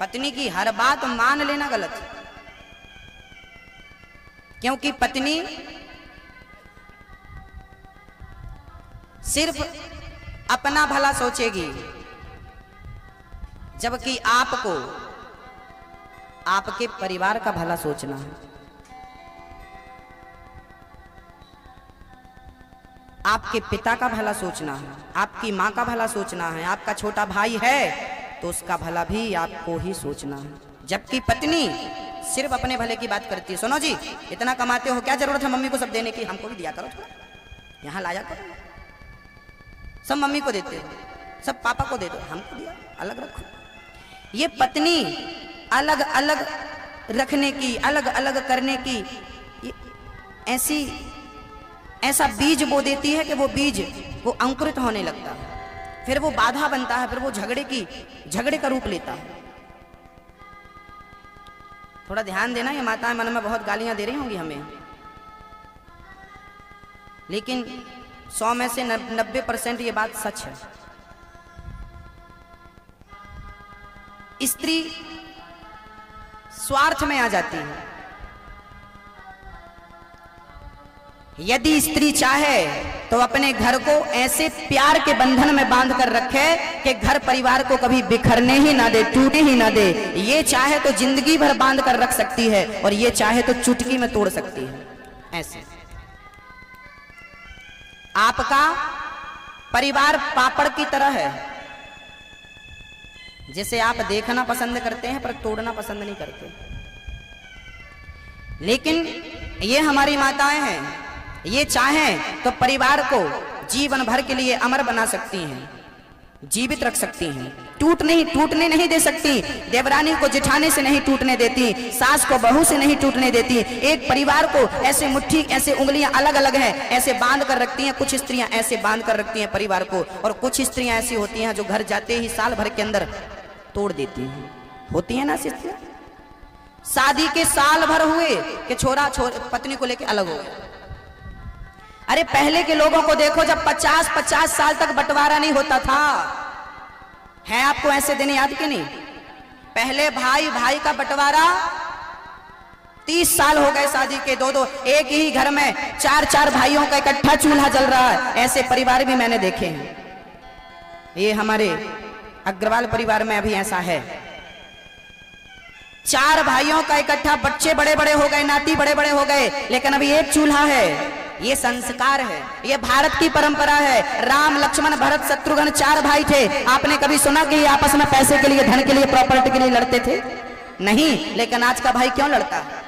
पत्नी की हर बात मान लेना गलत है, क्योंकि पत्नी सिर्फ अपना भला सोचेगी, जबकि आपको आपके परिवार का भला सोचना है। आपके पिता का भला सोचना है, आपकी माँ का भला सोचना है, आपका छोटा भाई है तो उसका भला भी आपको ही सोचना है। जबकि पत्नी सिर्फ अपने भले की बात करती है। सुनो जी, इतना कमाते हो, क्या जरूरत है मम्मी को सब देने की, हमको भी दिया करो थोड़ा, यहाँ लाया करो, सब मम्मी को देते हो, सब पापा को दे दो, हमको दिया अलग रखो। ये पत्नी अलग अलग रखने की, अलग अलग करने की ऐसा बीज बो देती है कि वो बीज वो अंकुरित होने लगता है, फिर वो बाधा बनता है, फिर वो झगड़े का रूप लेता है। थोड़ा ध्यान देना, ये माताएं मन में बहुत गालियां दे रही होंगी हमें, लेकिन 100 में से 90% ये बात सच है। स्त्री स्वार्थ में आ जाती है। यदि स्त्री चाहे तो अपने घर को ऐसे प्यार के बंधन में बांध कर रखे कि घर परिवार को कभी बिखरने ही ना दे, टूटने ही ना दे। ये चाहे तो जिंदगी भर बांध कर रख सकती है और ये चाहे तो चुटकी में तोड़ सकती है। ऐसे आपका परिवार पापड़ की तरह है, जिसे आप देखना पसंद करते हैं पर तोड़ना पसंद नहीं करते। लेकिन ये हमारी माताएं हैं, ये चाहें तो परिवार को जीवन भर के लिए अमर बना सकती हैं, जीवित रख सकती हैं, टूटने नहीं दे सकती। देवरानी को जेठानी से नहीं टूटने देती, सास को बहू से नहीं टूटने देती। एक परिवार को ऐसे मुट्ठी, ऐसे उंगलियां अलग अलग हैं, ऐसे बांध कर रखती हैं। कुछ स्त्रियां ऐसे बांध कर रखती हैं परिवार को, और कुछ स्त्रियां ऐसी होती हैं जो घर जाते ही साल भर के अंदर तोड़ देती हैं। होती है ना स्त्रियां, शादी के साल भर हुए कि छोरा पत्नी को लेकर अलग हो गए। अरे पहले के लोगों को देखो, जब 50-50 साल तक बंटवारा नहीं होता था, है आपको ऐसे दिन याद कि नहीं? पहले भाई भाई का बंटवारा 30 साल हो गए शादी के, दो एक ही घर में 4-4 भाइयों का इकट्ठा चूल्हा जल रहा है। ऐसे परिवार भी मैंने देखे हैं। ये हमारे अग्रवाल परिवार में अभी ऐसा है। 4 भाइयों का इकट्ठा, बच्चे बड़े बड़े हो गए, नाती बड़े बड़े हो गए, लेकिन अभी एक चूल्हा है। ये संस्कार है, ये भारत की परंपरा है। राम लक्ष्मण भरत शत्रुघ्न 4 भाई थे। आपने कभी सुना कि ये आपस में पैसे के लिए, धन के लिए, प्रॉपर्टी के लिए लड़ते थे? नहीं। लेकिन आज का भाई क्यों लड़ता है?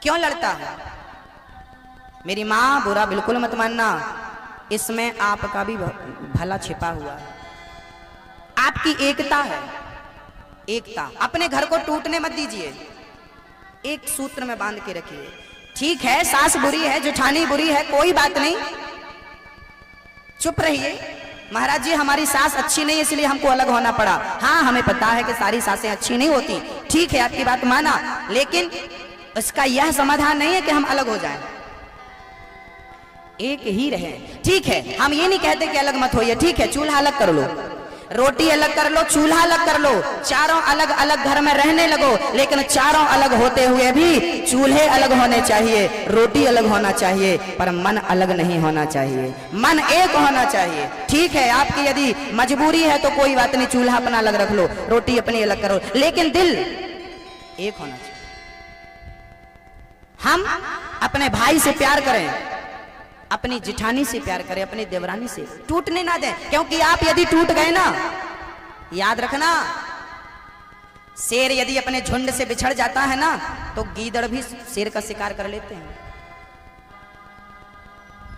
क्यों लड़ता है? मेरी माँ, बुरा बिल्कुल मत मानना, इसमें आपका भी भला छिपा हुआ है। आपकी एकता है, एकता। अपने घर को टूटने मत दीजिए, एक सूत्र में बांध के रखिए। ठीक है, सास बुरी है, जेठानी बुरी है, कोई बात नहीं, चुप रहिए। महाराज जी, हमारी सास अच्छी नहीं इसलिए हमको अलग होना पड़ा। हाँ, हमें पता है कि सारी सासें अच्छी नहीं होती, ठीक है, आपकी बात माना, लेकिन इसका यह समाधान नहीं है कि हम अलग हो जाएं, एक ही रहें। ठीक है, हम ये नहीं कहते कि अलग मत होइए, ठीक है, चूल्हा अलग कर लो, रोटी अलग कर लो, चूल्हा अलग कर लो, चारों अलग अलग घर में रहने लगो, लेकिन चारों अलग होते हुए भी चूल्हे अलग होने चाहिए, रोटी अलग होना चाहिए, पर मन अलग नहीं होना चाहिए, मन एक होना चाहिए। ठीक है, आपकी यदि मजबूरी है तो कोई बात नहीं, चूल्हा अपना अलग रख लो, रोटी अपनी अलग करो, लेकिन दिल एक होना चाहिए। हम अपने भाई से प्यार करें, अपनी जिठानी से प्यार करें, अपनी देवरानी से टूटने ना दें, क्योंकि आप यदि टूट गए ना, याद रखना, शेर यदि अपने झुंड से बिछड़ जाता है ना, तो गीदड़ भी शेर का शिकार कर लेते हैं,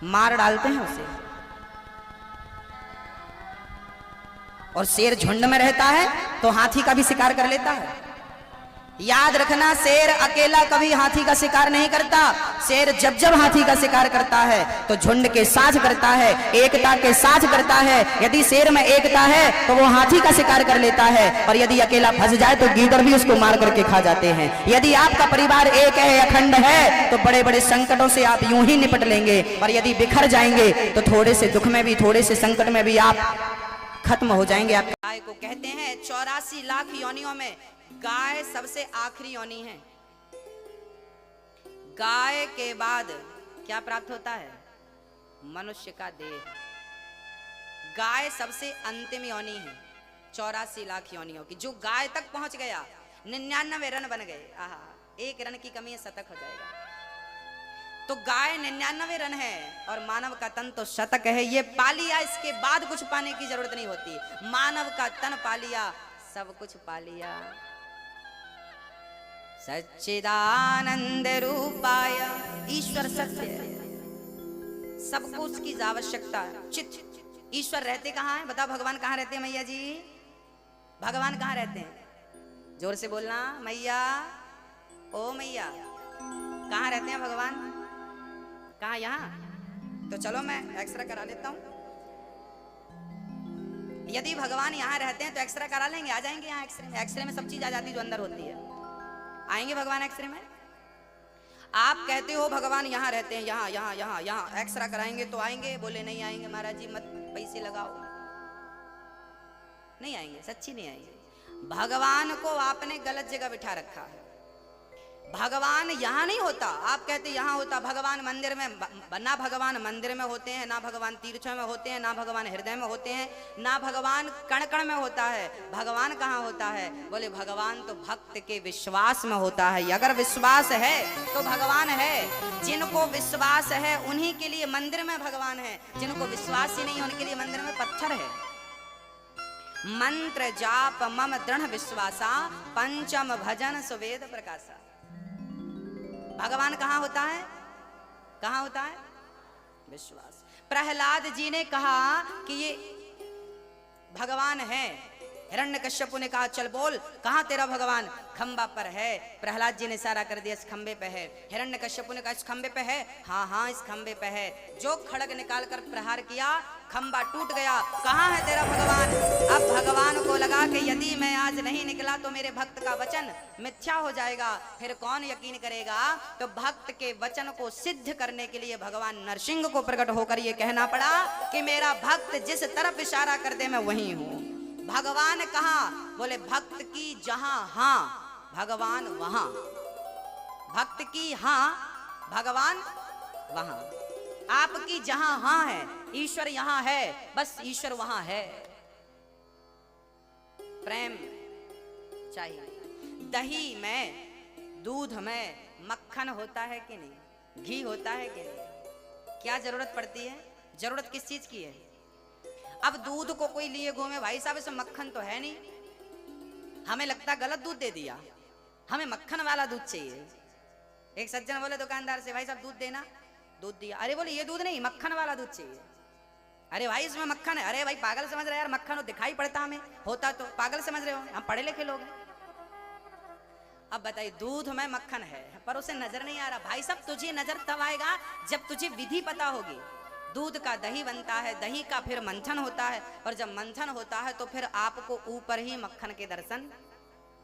मार डालते हैं उसे। और शेर झुंड में रहता है तो हाथी का भी शिकार कर लेता है। याद रखना, शेर अकेला कभी हाथी का शिकार नहीं करता। शेर जब जब हाथी का शिकार करता है तो झुंड के साथ करता है, एकता के साथ करता है। यदि शेर में एकता है तो वो हाथी का शिकार कर लेता है, और यदि अकेला फंस जाए तो गीदड़ भी उसको मार करके खा जाते हैं। यदि आपका परिवार एक है, अखंड है, तो बड़े बड़े संकटों से आप यूं ही निपट लेंगे, और यदि बिखर जाएंगे तो थोड़े से दुख में भी, थोड़े से संकट में भी आप खत्म हो जाएंगे। आप गाय को कहते हैं 84 लाख योनियों में गाय सबसे आखिरी योनि है। गाय के बाद क्या प्राप्त होता है? मनुष्य का देह। गाय सबसे अंतिम योनि है 84 लाख योनियों की। जो गाय तक पहुंच गया 99 रन बन गए। आहा, एक रन की कमी है, शतक हो जाएगा। तो गाय 99 रन है और मानव का तन तो शतक है। ये पा लिया, इसके बाद कुछ पाने की जरूरत नहीं होती। मानव का तन पा लिया, सब कुछ पा लिया। सच्चिदानंद रूपाय, ईश्वर सत्य है, सबको उसकी आवश्यकता है। चित ईश्वर रहते कहाँ हैं? बताओ, भगवान कहाँ रहते हैं मैया जी? भगवान कहाँ रहते हैं? जोर से बोलना, मैया, ओ मैया, कहाँ रहते हैं भगवान? कहाँ? यहाँ? तो चलो मैं एक्सरे करा लेता हूँ। यदि भगवान यहाँ रहते हैं तो एक्सरे करा लेंगे, आ जाएंगे यहाँ एक्सरे में। एक्सरे में सब चीज आ जाती है जो अंदर होती है। आएंगे भगवान एक्सरे में? आप कहते हो भगवान यहाँ रहते हैं, यहाँ यहाँ यहाँ यहाँ एक्सरा कराएंगे तो आएंगे? बोले नहीं आएंगे महाराज जी, मत पैसे लगाओ। नहीं आएंगे, सच्ची नहीं आएंगे। भगवान को आपने गलत जगह बिठा रखा है। भगवान यहाँ नहीं होता। आप कहते यहाँ होता। भगवान मंदिर में, ना भगवान मंदिर में होते हैं, ना भगवान तीर्थों में होते हैं, ना भगवान हृदय में होते हैं, ना भगवान कण कण में होता है। भगवान कहाँ होता है? बोले भगवान तो भक्त के विश्वास में होता है। अगर विश्वास है तो भगवान है। जिनको विश्वास है उन्हीं के लिए मंदिर में भगवान है। जिनको विश्वास ही नहीं है उनके लिए मंदिर में पत्थर है। मंत्र जाप मम दृढ़ विश्वासा, पंचम भजन सुवेद प्रकाशा। भगवान कहाँ होता है? कहाँ होता है? विश्वास। प्रहलाद जी ने कहा कि ये भगवान है। हिरण्यकश्यप ने कहा चल बोल, कहाँ तेरा भगवान? खंबा पर है। प्रहलाद जी ने इशारा कर दिया, इस खंबे पे है। हिरण्यकश्यप ने कहा इस खंबे पे है? हाँ हाँ इस खंबे पे है। जो खड़ग निकाल कर प्रहार किया, खंबा टूट गया। कहाँ है तेरा भगवान? अब भगवान को लगा कि यदि मैं आज नहीं निकला तो मेरे भक्त का वचन मिथ्या हो जाएगा, फिर कौन यकीन करेगा? तो भक्त के वचन को सिद्ध करने के लिए भगवान नरसिंह को प्रकट होकर ये कहना पड़ा कि मेरा भक्त जिस तरफ इशारा कर दे मैं वहीं हूं। भगवान कहाँ? बोले भक्त की जहां हां भगवान वहां। भक्त की हां भगवान वहां। आपकी जहां हां है, ईश्वर यहां है, बस ईश्वर वहां है। प्रेम चाहिए। दही में, दूध में मक्खन होता है कि नहीं? घी होता है कि नहीं? क्या जरूरत पड़ती है? जरूरत किस चीज की है? अब दूध को कोई लिए घूमे, भाई साहब इसमें मक्खन तो है नहीं, हमें लगता गलत दूध दे दिया, हमें मक्खन वाला दूध चाहिए। एक सज्जन बोले दुकानदार से, भाई साहब दूध देना। दूध दिया। अरे बोले ये दूध नहीं, मक्खन वाला दूध चाहिए। अरे भाई इसमें मक्खन है। अरे भाई पागल समझ रहे यार, मक्खन हो दिखाई पड़ता हमें, होता तो पागल समझ रहे हो, हम पढ़े लिखे लोग हैं। अब बताइए दूध में मक्खन है पर उसे नजर नहीं आ रहा। भाई साहब तुझे नजर तब आएगा जब तुझे विधि पता होगी। दूध का दही बनता है, दही का फिर मंथन होता है, और जब मंथन होता है तो फिर आपको ऊपर ही मक्खन के दर्शन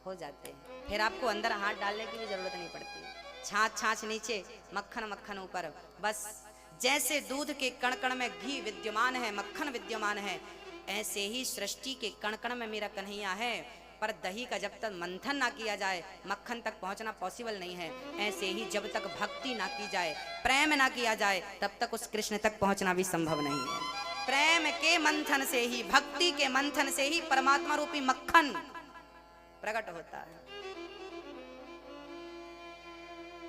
हो जाते हैं। फिर आपको अंदर हाथ डालने की भी जरूरत नहीं पड़ती। छाछ छाछ नीचे, मक्खन मक्खन ऊपर। बस जैसे दूध के कण कण में घी विद्यमान है, मक्खन विद्यमान है, ऐसे ही सृष्टि के कण कण में मेरा कन्हैया है। पर दही का जब तक मंथन ना किया जाए मक्खन तक पहुंचना पॉसिबल नहीं है। ऐसे ही जब तक भक्ति ना की जाए, प्रेम ना किया जाए, तब तक उस कृष्ण तक पहुंचना भी संभव नहीं है। प्रेम के मंथन से ही, भक्ति के मंथन से ही परमात्मा रूपी मक्खन प्रकट होता है।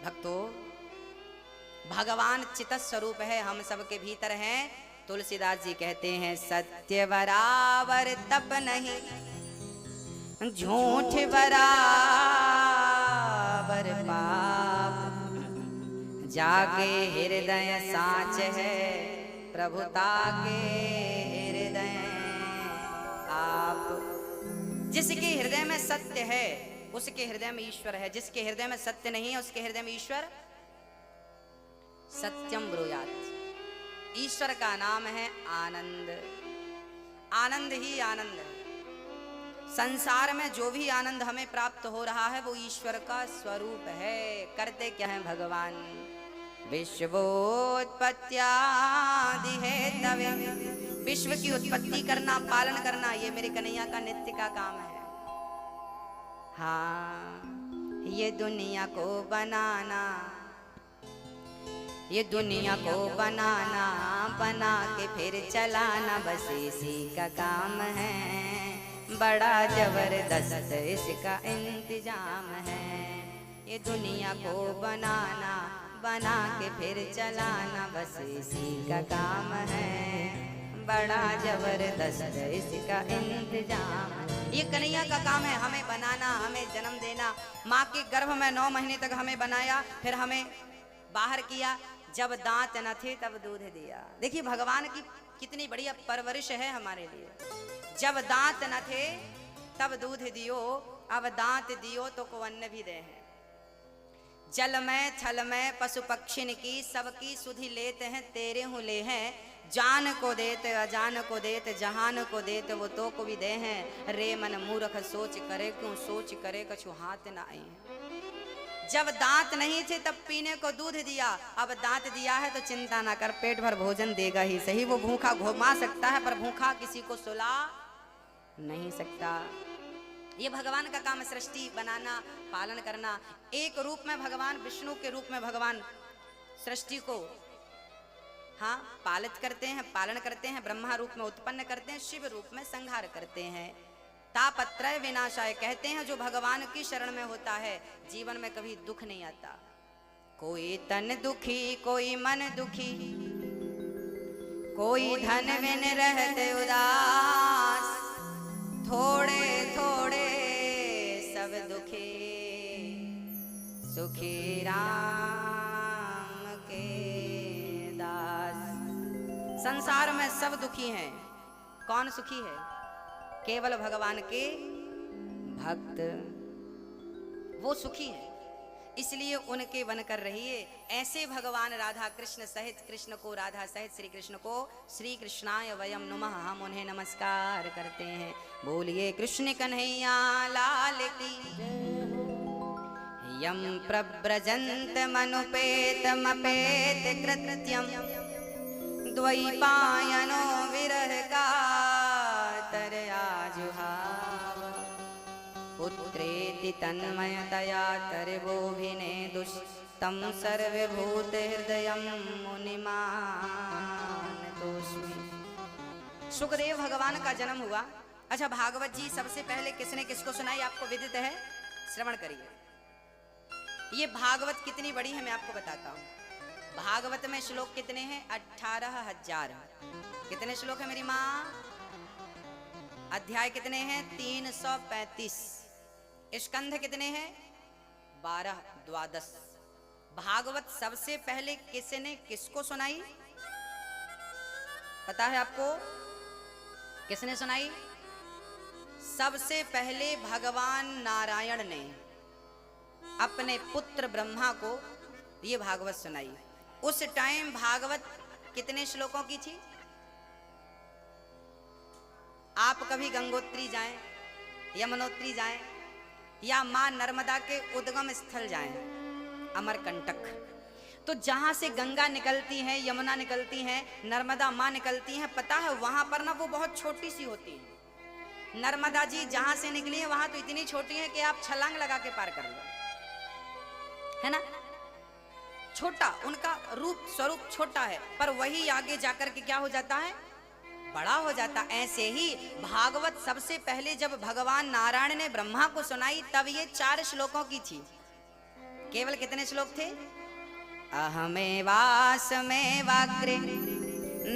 भक्तों, भगवान चित स्वरूप है, हम सबके भीतर हैं। तुलसीदास जी कहते हैं सत्य बराबर तप नहीं, झूठ बराबर पाप, जाके हृदय साच है, प्रभुता के हृदय आप। जिसके हृदय में सत्य है उसके हृदय में ईश्वर है, जिसके हृदय में सत्य नहीं है उसके हृदय में ईश्वर सत्यम ब्रूयात्। ईश्वर का नाम है आनंद। आनंद ही आनंद है। संसार में जो भी आनंद हमें प्राप्त हो रहा है वो ईश्वर का स्वरूप है। करते क्या है भगवान? विश्वोत्पत्त्यादि हेतवे, विश्व की उत्पत्ति करना, पालन करना, ये मेरे कन्हैया का नित्य का काम है। हाँ, ये दुनिया को बनाना, ये दुनिया को बनाना, बना के फिर चलाना, बस इसी का काम है। बड़ा जबरदस्त इसका इंतजाम है। ये दुनिया को बनाना, बना के फिर चलाना, बस इसी का काम है। बड़ा जबरदस्त इसका इंतजाम। ये कन्हैया का काम है, हमें बनाना, हमें जन्म देना। माँ के गर्भ में 9 महीने तक हमें बनाया, फिर हमें बाहर किया। जब दांत न थे तब दूध दिया। देखिए भगवान की कितनी बढ़िया परवरिश है हमारे लिए। जब दांत न थे तब दूध दियो, अब दांत दियो तो को अन्न भी दे है। जल में थल में पशु पक्षिन की सबकी सुधि लेते हैं, तेरे हूँ ले हैं। जान को देते अजान को देते, जहान को देते वो तो को भी दे हैं। रे मन मूर्ख सोच करे क्यों, सोच करे कछु हाथ न आए। जब दांत नहीं थे तब पीने को दूध दिया, अब दांत दिया है तो चिंता ना कर, पेट भर भोजन देगा ही सही। वो भूखा घुमा सकता है पर भूखा किसी को सुला नहीं सकता। ये भगवान का काम, सृष्टि बनाना, पालन करना। एक रूप में भगवान, विष्णु के रूप में भगवान सृष्टि को हाँ पालित करते हैं, पालन करते हैं। ब्रह्मा रूप में उत्पन्न करते हैं, शिव रूप में संहार करते हैं। तापत्रय विनाशाय कहते हैं, जो भगवान की शरण में होता है जीवन में कभी दुख नहीं आता। कोई तन दुखी, कोई मन दुखी, कोई धन बिन रहते उदास, थोड़े थोड़े सब दुखी, सुखी राम के दास। संसार में सब दुखी हैं, कौन सुखी है? केवल भगवान के भक्त, वो सुखी है। इसलिए उनके बनकर रहिए। ऐसे भगवान राधा कृष्ण सहित, कृष्ण को राधा सहित श्री कृष्ण को श्री कृष्णाय वयम नमः, हम उन्हें नमस्कार करते हैं। बोलिए कृष्ण कन्हैया लाल की। यम प्रव्रजंत मनुपेतमपेत कृत्यम, द्वैपायनो विरह का पुत्रेति तन्मयतया तर्वोभिने दुष्टं सर्वभूत हृदयं मुनिमानतोऽस्मि। सुखदेव भगवान का जन्म हुआ। अच्छा, भागवत जी सबसे पहले किसने किसको सुनाई आपको विदित है? श्रवण करिए। ये भागवत कितनी बड़ी है मैं आपको बताता हूँ। भागवत में श्लोक कितने हैं? 18,000। कितने श्लोक है मेरी माँ? अध्याय कितने हैं? 335। स्कंध कितने हैं? 12, 12। भागवत सबसे पहले किसने किसको सुनाई पता है आपको? किसने सुनाई? सबसे पहले भगवान नारायण ने अपने पुत्र ब्रह्मा को ये भागवत सुनाई। उस टाइम भागवत कितने श्लोकों की थी? आप कभी गंगोत्री जाएं, यमुनोत्री जाएं, या मां नर्मदा के उद्गम स्थल जाएं, अमरकंटक, तो जहां से गंगा निकलती है, यमुना निकलती है, नर्मदा मां निकलती हैं, पता है वहां पर ना वो बहुत छोटी सी होती है। नर्मदा जी जहां से निकली है वहां तो इतनी छोटी है कि आप छलांग लगा के पार कर लो, है ना। छोटा, उनका रूप स्वरूप छोटा है, पर वही आगे जाकर के क्या हो जाता है? बड़ा हो जाता। ऐसे ही भागवत सबसे पहले जब भगवान नारायण ने ब्रह्मा को सुनाई तब ये 4 श्लोकों की थी। केवल कितने श्लोक थे? अहमेवास्मेवाग्रे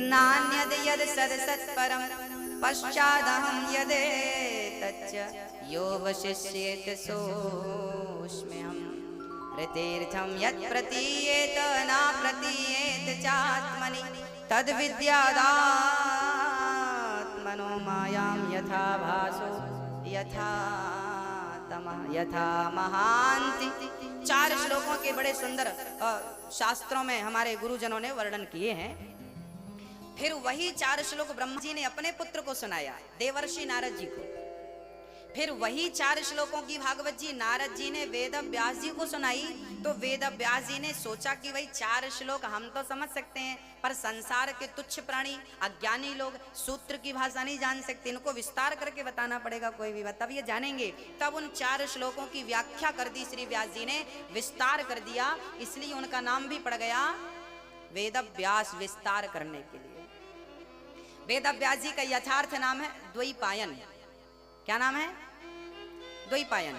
नान्यद यद सदसत्परम पश्चादहं यदेतच्च यो वशिष्येत सोऽस्म्यहम् ऋतीर्थं यत् प्रतीयेत न प्रतीयेत चात्मनि तद्विद्यादात्मनो मायां यथा भासो यथा तमः यथा महान्ति। 4 श्लोकों के बड़े सुंदर शास्त्रों में हमारे गुरुजनों ने वर्णन किए हैं। फिर वही 4 श्लोक ब्रह्मा जी ने अपने पुत्र को सुनाया, देवर्षि नारद जी को। फिर वही 4 श्लोकों की भागवत जी नारद जी ने वेद व्यास जी को सुनाई। तो वेद व्यास जी ने सोचा कि भाई 4 श्लोक हम तो समझ सकते हैं, पर संसार के तुच्छ प्राणी अज्ञानी लोग सूत्र की भाषा नहीं जान सकते, इनको विस्तार करके बताना पड़ेगा कोई भी बात, तब ये जानेंगे। तब उन 4 श्लोकों की व्याख्या कर दी श्री व्यास जी ने, विस्तार कर दिया, इसलिए उनका नाम भी पड़ गया वेद व्यास, विस्तार करने के लिए। वेद व्यास जी का यथार्थ नाम है द्वैपायन। क्या नाम है? द्वैपायन।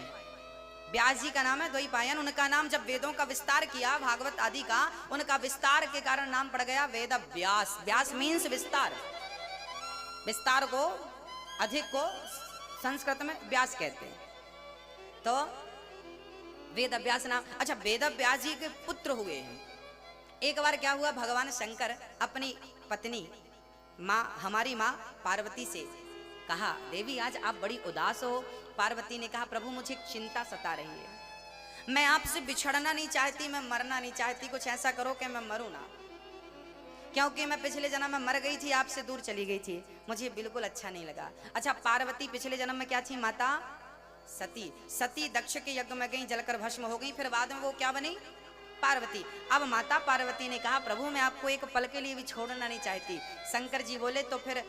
व्यास जी का नाम है द्वैपायन। उनका नाम जब वेदों का विस्तार किया, भागवत आदि का, उनका विस्तार के कारण नाम पड़ गया वेद व्यास। व्यास मीन्स विस्तार, विस्तार को, अधिक को संस्कृत में व्यास कहते हैं। तो वेद व्यास नाम। अच्छा, वेद व्यास जी के पुत्र हुए हैं। एक बार क्या हुआ, भगवान शंकर अपनी पत्नी माँ, हमारी माँ पार्वती से कहा, देवी आज आप बड़ी उदास हो। पार्वती ने कहा, प्रभु मुझे चिंता सता रही है, मैं आपसे बिछड़ना नहीं चाहती, मैं मरना नहीं चाहती, कुछ ऐसा करो कि मैं मरूं ना, क्योंकि मैं पिछले जन्म में मर गई थी, आपसे दूर चली गई थी, मुझे बिल्कुल अच्छा नहीं लगा। अच्छा, पार्वती पिछले जन्म में क्या थी? माता सती। सती दक्ष के यज्ञ में गई, जलकर भस्म हो गई, फिर बाद में वो क्या बनी? पार्वती। अब माता पार्वती ने कहा, प्रभु मैं आपको एक पल के लिए भी छोड़ना नहीं चाहती। शंकर जी बोले, तो फिर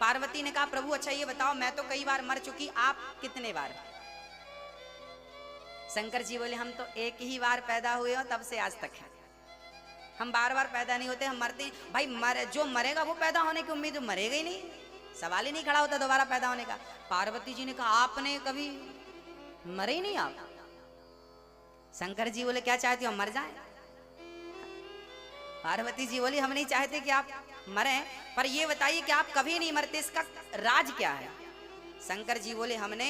पार्वती ने कहा, प्रभु अच्छा ये बताओ, मैं तो कई बार मर चुकी, आप कितने बार? शंकर जी बोले, हम तो एक ही बार पैदा हुए हो, तब से आज तक है, हम बार बार पैदा नहीं होते, हम मरते हैं। भाई जो मरेगा वो पैदा होने की उम्मीद, मरेगा ही नहीं, सवाल ही नहीं खड़ा होता दोबारा पैदा होने का। पार्वती जी ने कहा, आपने कभी मरे ही नहीं आप? शंकर जी बोले, क्या चाहती हो, मर जाए? पार्वती जी बोली, हम नहीं चाहते कि आप मरे, पर ये बताइए कि आप कभी नहीं मरते, इसका राज क्या है? शंकर जी बोले, हमने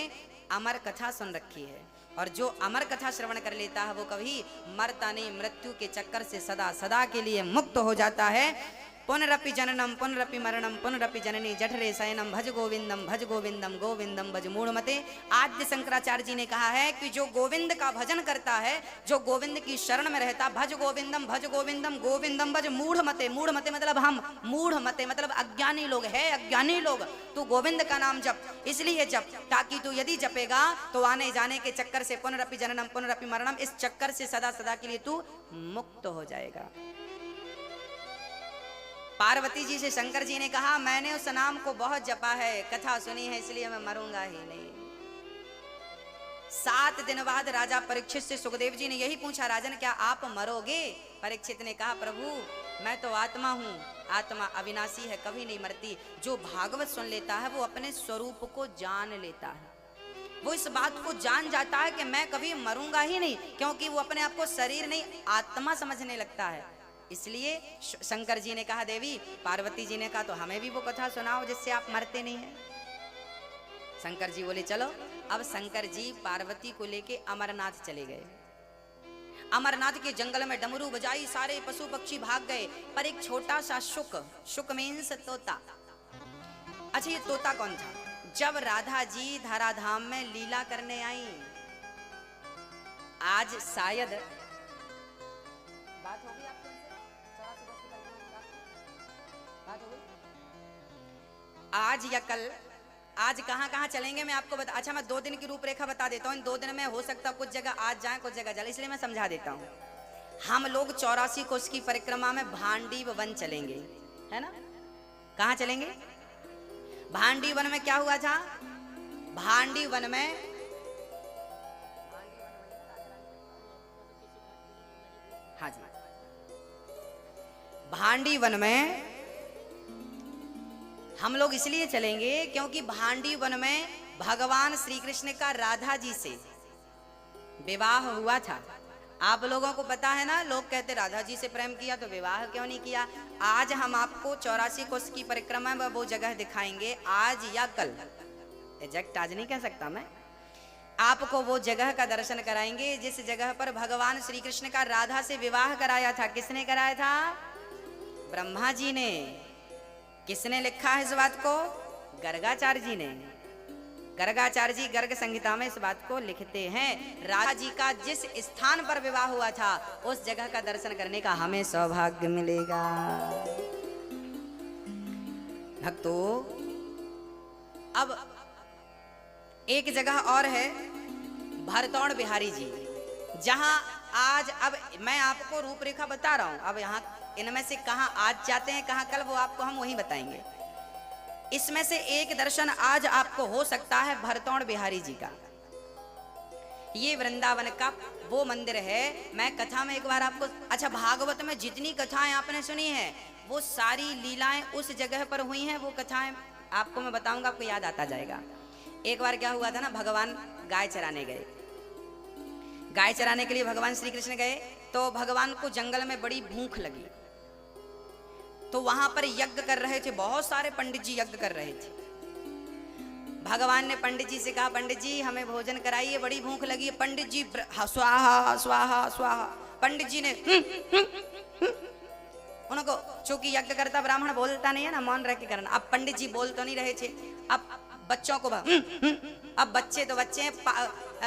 अमर कथा सुन रखी है, और जो अमर कथा श्रवण कर लेता है वो कभी मरता नहीं, मृत्यु के चक्कर से सदा सदा के लिए मुक्त हो जाता है। पुनरपि जननम पुनरपि मरणम पुनरपि जननी जठरे शयनम भज गोविंदम गोविंदम भज मूढ़मते। आद्य शंकराचार्य जी ने कहा है कि जो गोविंद का भजन करता है, जो गोविंद की शरण में रहता, भज गोविंदम गोविंदम भज मूढ़मते। मूढ़मते मतलब हम, मूढ़मते मतलब अज्ञानी लोग है, अज्ञानी लोग। तू गोविंद का नाम जप, इसलिए जप ताकि तू यदि जपेगा तो आने जाने के चक्कर से, पुनरपि जननम पुनरपि मरणम, इस चक्कर से सदा सदा के लिए तू मुक्त हो जाएगा। पार्वती जी से शंकर जी ने कहा, मैंने उस नाम को बहुत जपा है, कथा सुनी है, इसलिए मैं मरूंगा ही नहीं। 7 दिन बाद राजा परीक्षित से सुखदेव जी ने यही पूछा, राजन क्या आप मरोगे? परीक्षित ने कहा, प्रभु मैं तो आत्मा हूँ, आत्मा अविनाशी है, कभी नहीं मरती। जो भागवत सुन लेता है वो अपने स्वरूप को जान लेता है, वो इस बात को जान जाता है कि मैं कभी मरूंगा ही नहीं, क्योंकि वो अपने आप को शरीर नहीं आत्मा समझने लगता है। इसलिए शंकर जी ने कहा, देवी, पार्वती जी ने कहा, तो हमें भी वो कथा सुनाओ जिससे आप मरते नहीं हैं। शंकर जी बोले, चलो। अब शंकर जी पार्वती को लेके अमरनाथ चले गए। अमरनाथ के जंगल में डमरू बजाई, सारे पशु पक्षी भाग गए, पर एक छोटा सा शुक मीन्स तोता। अच्छा, ये तोता कौन था? जब राधा जी धराधाम में लीला करने आई, आज शायद बात होगी आपको, आज या कल, आज कहाँ कहाँ चलेंगे मैं आपको बता। अच्छा, मैं 2 दिन की रूपरेखा बता देता हूँ। इन 2 दिन में हो सकता कुछ जगह आज जाए, कुछ जगह चले, इसलिए मैं समझा देता हूँ। हम लोग 84 कोष की परिक्रमा में भांडी वन चलेंगे, है ना? कहाँ चलेंगे? भांडी वन में क्या हुआ था? भांडी वन में हाँ जी, भांडी वन में हम लोग इसलिए चलेंगे क्योंकि भांडी वन में भगवान श्री कृष्ण का राधा जी से विवाह हुआ था। आप लोगों को पता है ना, लोग कहते राधा जी से प्रेम किया तो विवाह क्यों नहीं किया। आज हम आपको 84 कोष की परिक्रमा में वो जगह दिखाएंगे, आज या कल, एग्जैक्ट आज नहीं कह सकता मैं, आपको वो जगह का दर्शन कराएंगे जिस जगह पर भगवान श्री कृष्ण का राधा से विवाह कराया था। किसने कराया था? ब्रह्मा जी ने। किसने लिखा है इस बात को? गर्गाचार्य जी ने। गर्गाचार्य जी गर्ग संहिता में इस बात को लिखते हैं। राधा जी का जिस स्थान पर विवाह हुआ था उस जगह का दर्शन करने का हमें सौभाग्य मिलेगा। भक्तों, अब एक जगह और है भरतौड़ बिहारी जी, जहां आज अब मैं आपको रूपरेखा बता रहा हूं। अब यहाँ इनमें से कहां आज जाते हैं कहां कल, वो आपको हम वहीं बताएंगे। इसमें से एक दर्शन आज आपको हो सकता है भरतौड़ बिहारी जी का। ये वृंदावन का वो मंदिर है। मैं कथा में एक बार आपको, अच्छा भागवत में जितनी कथाएं आपने सुनी है वो सारी लीलाएं उस जगह पर हुई हैं। वो कथाएं आपको मैं बताऊंगा, आपको याद आता जाएगा। एक बार क्या हुआ था ना, भगवान गाय चराने गए। गाय चराने के लिए भगवान श्री कृष्ण गए, तो भगवान को जंगल में बड़ी भूख लगी, तो वहां पर यज्ञ कर रहे थे, बहुत सारे पंडित जी यज्ञ कर रहे थे। भगवान ने पंडित जी से कहा, पंडित जी हमें भोजन कराइए, बड़ी भूख लगी है। पंडित जी स्वाहा स्वाहा स्वाहा, पंडित जी ने उनको, चूंकि यज्ञ करता ब्राह्मण बोलता नहीं है ना, मौन रह के करना। अब पंडित जी बोल तो नहीं रहे थे, अब बच्चों को अब बच्चे तो बच्चे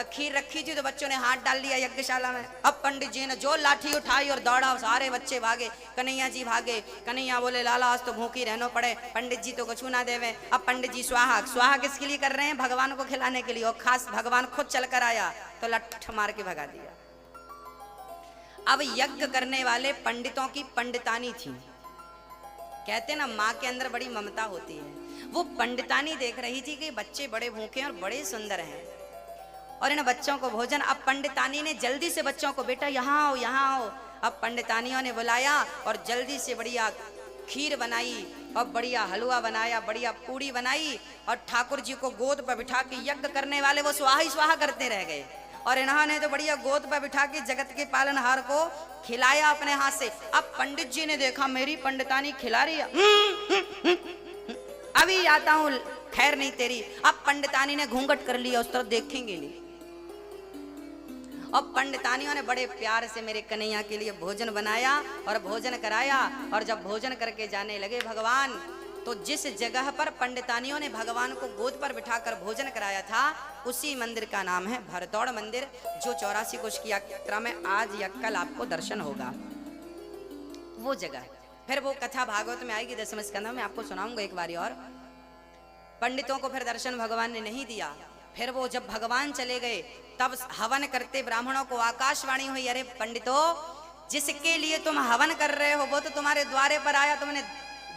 खीर रखी थी तो बच्चों ने हाथ डाल लिया यज्ञशाला में। अब पंडित जी ने जो लाठी उठाई और दौड़ा, सारे बच्चे भागे, कन्हैया जी भागे। कन्हैया बोले लाला आज तो भूखी रहना पड़े, पंडित जी तो कुछ ना देवे। अब पंडित जी स्वाहा स्वाहा किसके लिए कर रहे हैं, भगवान को खिलाने के लिए, और खास भगवान खुद चल कर आया तो लठ मार के भगा दिया। अब यज्ञ करने वाले पंडितों की पंडितानी थी, कहते ना माँ के अंदर बड़ी ममता होती है। वो पंडितानी देख रही थी कि बच्चे बड़े भूखे हैं और बड़े सुंदर हैं और इन बच्चों को भोजन। अब पंडितानी ने जल्दी से बच्चों को, बेटा यहाँ आओ यहाँ आओ। अब पंडितानियों ने बुलाया और जल्दी से बढ़िया खीर बनाई और बढ़िया हलवा बनाया, बढ़िया पूड़ी बनाई, और ठाकुर जी को गोद पर बिठा के यज्ञ करने वाले वो स्वाहा ही स्वाहा करते रह गए। और इन्होंने तो बढ़िया गोद पर बिठा के जगत के पालनहार को खिलाया अपने हाथ से। अब पंडित जी ने देखा मेरी पंडितानी खिला रही है, अभी आता हूं, खैर नहीं तेरी। अब पंडितानी ने घूंघट कर लिया, उस तरफ देखेंगे नहीं। और पंडितानियों ने बड़े प्यार से मेरे कन्हैया के लिए भोजन बनाया और भोजन कराया। और जब भोजन करके जाने लगे भगवान, तो जिस जगह पर पंडितानियों ने भगवान को गोद पर बिठाकर भोजन कराया था, उसी मंदिर का नाम है भरतौड़ मंदिर, जो 84 कोष की यात्रा में आज या कल आपको दर्शन होगा वो जगह। फिर वो कथा भागवत में आएगी 10वें स्कंध में, आपको सुनाऊंगा एक बारी और। पंडितों को फिर दर्शन भगवान ने नहीं दिया। फिर वो जब भगवान चले गए तब हवन करते ब्राह्मणों को आकाशवाणी हुई, अरे पंडितों जिसके लिए तुम हवन कर रहे हो वो तो तुम्हारे द्वारे पर आया, तुमने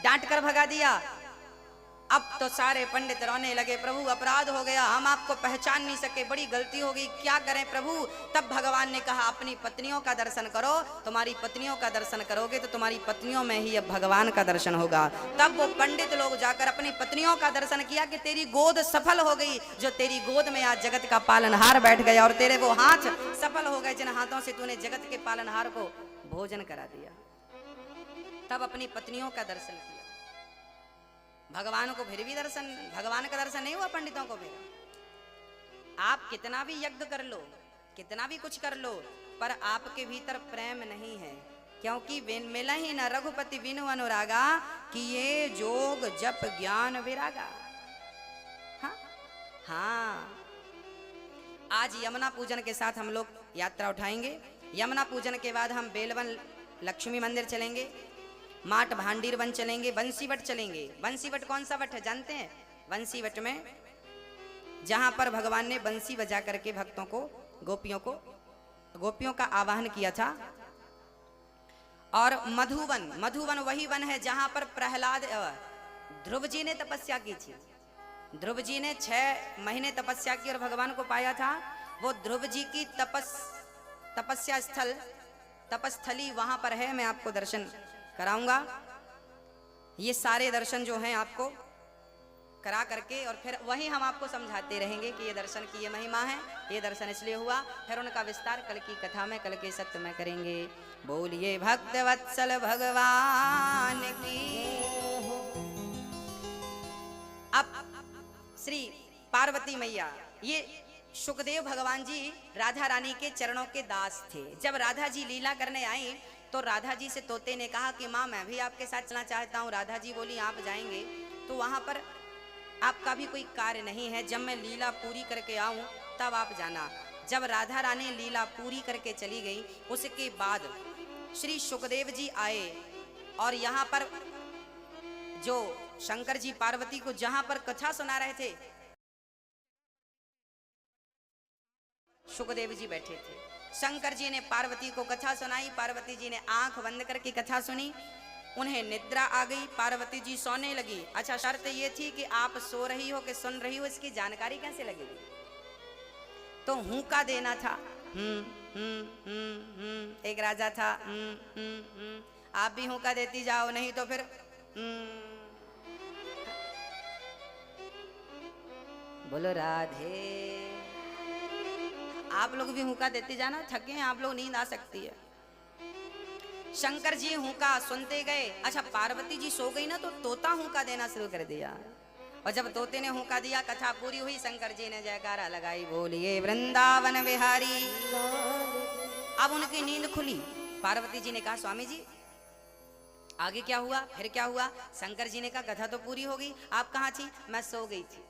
डांट कर भगा दिया। अब तो सारे पंडित रोने लगे, प्रभु अपराध हो गया, हम आपको पहचान नहीं सके, बड़ी गलती हो गई, क्या करें प्रभु। तब भगवान ने कहा अपनी पत्नियों का दर्शन करो, तुम्हारी पत्नियों का दर्शन करोगे तो तुम्हारी पत्नियों में ही अब भगवान का दर्शन होगा। तब वो पंडित लोग जाकर अपनी पत्नियों का दर्शन किया कि तेरी गोद सफल हो गई, जो तेरी गोद में आज जगत का पालनहार बैठ गया, और तेरे वो हाथ सफल हो गए जिन हाथों से तूने जगत के पालनहार को भोजन करा दिया। तब अपनी पत्नियों का दर्शन किया। भगवान को फिर भी दर्शन, भगवान का दर्शन नहीं हुआ पंडितों को। फिर आप कितना भी यज्ञ कर लो, कितना भी कुछ कर लो, पर आपके भीतर प्रेम नहीं है, क्योंकि मिला ही न रघुपति बिनु अनुरागा, कि ये जोग जप ज्ञान विरागा। हाँ हाँ, आज यमुना पूजन के साथ हम लोग यात्रा उठाएंगे। यमुना पूजन के बाद हम बेलवन लक्ष्मी मंदिर चलेंगे, माट भांडीर वन चलेंगे, बंसीवट चलेंगे। बंसीवट कौन सा वट है जानते हैं? बंसीवट में जहां पर भगवान ने बंसी बजा करके भक्तों को, गोपियों का आवाहन किया था। और मधुवन, मधुवन वही वन है जहां पर प्रहलाद ध्रुव जी ने तपस्या की थी। ध्रुव जी ने 6 महीने तपस्या की और भगवान को पाया था। वो ध्रुव जी की तपस्या स्थल, तपस्थली वहां पर है, मैं आपको दर्शन कराऊंगा। ये सारे दर्शन जो हैं आपको करा करके, और फिर वही हम आपको समझाते रहेंगे कि ये दर्शन की ये महिमा है, ये दर्शन इसलिए हुआ। फिर उनका विस्तार कल की कथा में, कल के सत्य में करेंगे। बोलिए भक्त वत्सल भगवान की। अब श्री पार्वती मैया, ये सुखदेव भगवान जी राधा रानी के चरणों के दास थे। जब राधा जी लीला करने आई तो राधा जी से तोते ने कहा कि माँ मैं भी आपके साथ चलना चाहता हूँ। राधा जी बोली आप जाएंगे तो वहाँ पर आपका भी कोई कार्य नहीं है, जब मैं लीला पूरी करके आऊँ तब आप जाना। जब राधा रानी लीला पूरी करके चली गई, उसके बाद श्री सुखदेव जी आए और यहाँ पर जो शंकर जी पार्वती को जहाँ पर कथा सुना रहे थे, सुखदेव जी बैठे थे। शंकर जी ने पार्वती को कथा सुनाई। पार्वती जी ने आंख बंद करके कथा सुनी। उन्हें निद्रा आ गई। पार्वती जी सोने लगी। अच्छा, शर्त ये थी कि आप सो रही हो कि सुन रही हो इसकी जानकारी कैसे लगेगी? तो हुक्का देना था। एक राजा था। आप भी हुक्का देती जाओ, नहीं तो फिर बोलो राधे। आप लोग भी हुक्का देते जाना, थके हैं आप लोग, नींद आ सकती है। शंकर जी हुक्का सुनते गए। अच्छा, पार्वती जी सो गई ना तो तोता हुक्का देना शुरू कर दिया। और जब तोते ने हुक्का दिया, कथा पूरी हुई। शंकर जी ने जयकारा लगाई, बोलिए वृंदावन बिहारी। अब उनकी नींद खुली। पार्वती जी ने कहा, स्वामी जी आगे क्या हुआ, फिर क्या हुआ? शंकर जी ने कहा, कथा तो पूरी हो गई, आप कहाँ थी? मैं सो गई थी।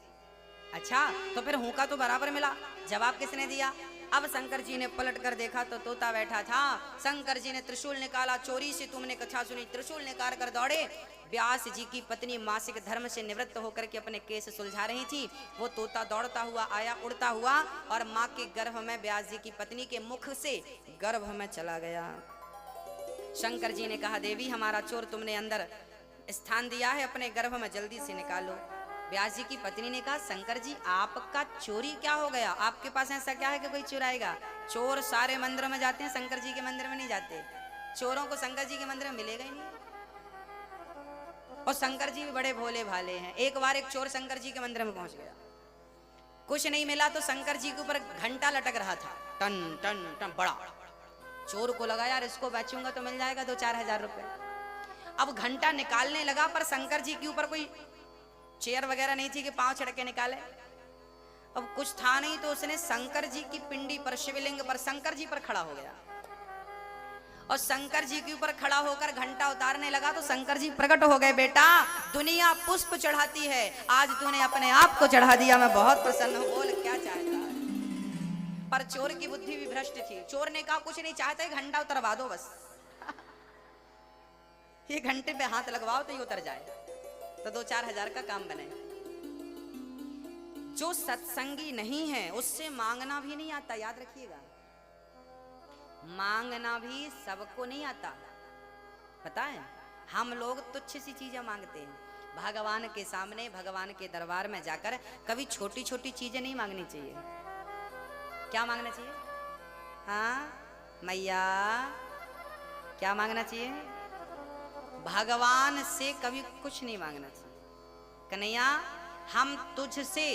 अच्छा, तो फिर हुक्का तो बराबर मिला, जवाब किसने दिया? अब शंकर जी ने पलट कर देखा तो तोता बैठा था। शंकर जी ने त्रिशूल निकाला, चोरी से तुमने कथा सुनी। त्रिशूल निकाल कर दौड़े। व्यास जी की पत्नी मासिक धर्म से निवृत्त होकर के अपने केस सुलझा रही थी। वो तोता दौड़ता हुआ आया, उड़ता हुआ, और माँ के गर्भ में व्यास जी की पत्नी के मुख से गर्भ में चला गया। शंकर जी ने कहा, देवी हमारा चोर तुमने अंदर स्थान दिया है, अपने गर्भ में जल्दी से निकालो। व्यास जी की पत्नी ने कहा, शंकर जी आपका चोरी क्या हो गया? आपके पास ऐसा क्या है कि कोई चुराएगा? चोर सारे मंदिरों में जाते हैं, शंकर जी के मंदिर में नहीं जाते। चोरों को शंकर जी के मंदिर में मिलेगा ही नहीं। और शंकर जी भी बड़े भोले भाले हैं। एक बार एक चोर शंकर जी के मंदिर में पहुंच गया, कुछ नहीं मिला तो शंकर जी के ऊपर घंटा लटक रहा था, टन टन टन बड़ा। चोर को लगा, यार इसको बेचूंगा तो मिल जाएगा 2-4 हजार रुपए। अब घंटा निकालने लगा, पर शंकर जी के ऊपर कोई चेयर वगैरह नहीं थी कि पांव छड़के निकाले। अब कुछ था नहीं तो उसने शंकर जी की पिंडी पर, शिवलिंग पर, शंकर जी पर खड़ा हो गया और शंकर जी के ऊपर खड़ा होकर घंटा उतारने लगा। तो शंकर जी प्रकट हो गए, बेटा दुनिया पुष्प चढ़ाती है, आज तूने अपने आप को चढ़ा दिया, मैं बहुत प्रसन्न हूं, बोल क्या चाहता है? पर चोर की बुद्धि भी भ्रष्ट थी। चोर ने कहा, कुछ नहीं चाहता, घंटा उतरवा दो बस। ये घंटे पे हाथ लगवाओ तो ये उतर जाए, तो 2-4 हजार का काम बने। जो सत्संगी नहीं है उससे मांगना भी नहीं आता, याद रखिएगा। मांगना भी सबको नहीं आता, पता है? हम लोग तुच्छ सी चीजें मांगते हैं। भगवान के सामने, भगवान के दरबार में जाकर कभी छोटी छोटी चीजें नहीं मांगनी चाहिए। क्या मांगना चाहिए? हाँ मैया, क्या मांगना चाहिए? भगवान से कभी कुछ नहीं मांगना चाहिए। कन्हैया हम तुझसे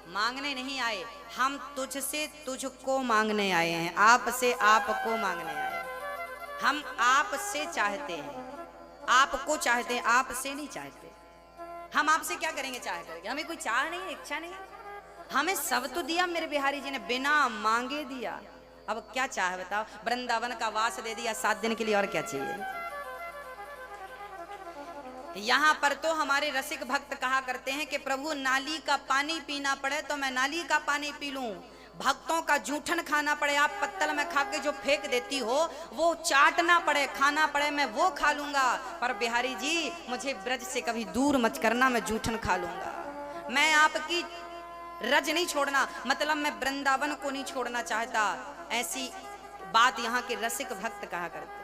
मांगने नहीं आए, हम तुझसे तुझको मांगने आए हैं, आपसे आपको मांगने आए हैं। हम आपसे चाहते हैं, आपको चाहते हैं, आपसे नहीं चाहते। हम आपसे क्या करेंगे चाह करके? हमें कोई चाह नहीं है, इच्छा नहीं है। हमें सब तो दिया मेरे बिहारी जी ने, बिना मांगे दिया। अब क्या चाह बताओ? वृंदावन का वास दे दिया 7 दिन के लिए, और क्या चाहिए? यहाँ पर तो हमारे रसिक भक्त कहा करते हैं कि प्रभु नाली का पानी पीना पड़े तो मैं नाली का पानी पी लूं, भक्तों का जूठन खाना पड़े, आप पत्तल में खा के जो फेंक देती हो वो चाटना पड़े, खाना पड़े, मैं वो खा लूंगा। पर बिहारी जी मुझे ब्रज से कभी दूर मत करना, मैं जूठन खा लूंगा। मैं आपकी रज नहीं छोड़ना, मतलब मैं वृंदावन को नहीं छोड़ना चाहता। ऐसी बात यहाँ के रसिक भक्त कहा करते हैं।